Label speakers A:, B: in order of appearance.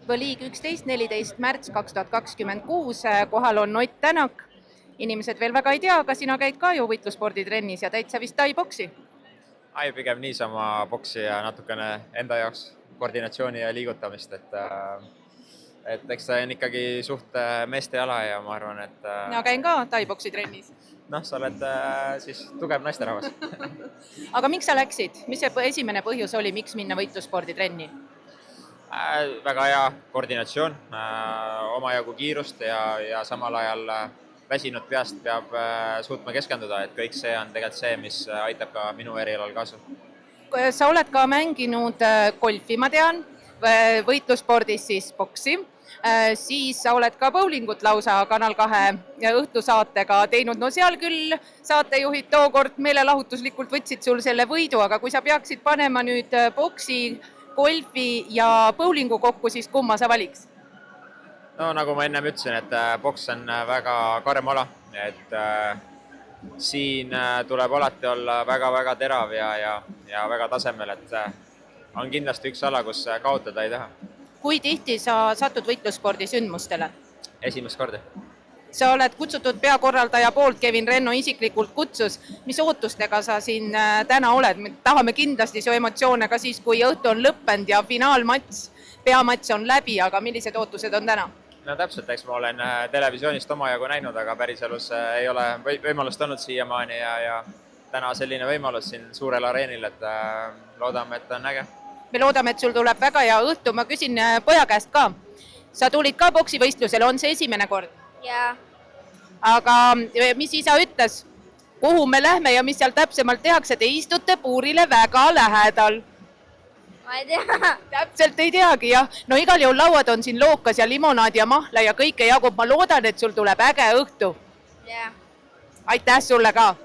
A: Liig 11-14 märts 2026, kohal on Ott Tänak. Inimesed veel väga ei tea, aga sina käid ka ju võitlusporditrennis ja täitsa vist tai-boksi.
B: Pigem niisama boksi ja natukene enda jaoks koordinatsiooni ja liigutamist, et eks ta on ikkagi suht meeste ala ja ma arvan, et
A: Mina käin ka tai-boksi trennis.
B: sa oled siis tugev naisterahvas.
A: Aga miks sa läksid? Mis see esimene põhjus oli, miks minna võitlusporditrenni?
B: Väga hea koordinatsioon, omajagu kiirust ja samal ajal väsinud peast peab suutma keskenduda, et kõik see on tegelikult see, mis aitab ka minu erialal kaasa.
A: Sa oled ka mänginud golfi, ma tean, võitluspordis siis boksi, siis sa oled ka bowlingut lausa Kanal 2 õhtusaatega teinud. No seal küll saatejuhid tookord meelelahutuslikult võtsid sul selle võidu, aga kui sa peaksid panema nüüd boksi, golfi ja bowlingu kokku, siis kumma sa valiks?
B: No nagu ma ennem ütlesin, et boks on väga karm ala, et siin tuleb alati olla väga-väga terav ja väga tasemel, et on kindlasti üks ala, kus kaotada ei taha.
A: Kui tihti sa satud võitlusspordi sündmustele?
B: Esimest korda.
A: Sa oled kutsutud peakorraldaja poolt, Kevin Renno isiklikult kutsus. Mis ootustega sa siin täna oled? Me tahame kindlasti su emotsioone ka siis, kui õhtu on lõppenud ja finaalmatš, peamatš on läbi, aga millised ootused on täna?
B: No täpselt, eks ma olen televisioonist omajagu näinud, aga päriselus ei ole võimalust olnud siiamaani ja täna selline võimalus siin suurel areenil, et loodame, et on äge.
A: Me loodame, et sul tuleb väga hea õhtu. Ma küsin poja käest ka. Sa tulid ka boksivõistlusele, on see esimene kord?
C: Jaa.
A: Aga mis isa ütles? Kuhu me lähme ja mis seal täpsemalt tehakse? Te istute puurile väga lähedal.
C: Ma ei tea.
A: Täpselt ei teagi, jah. No igal juhul lauad on siin lookas ja limonaad ja mahla ja kõike jagub. Ma loodan, et sul tuleb äge õhtu.
C: Jaa.
A: Aitäh sulle ka!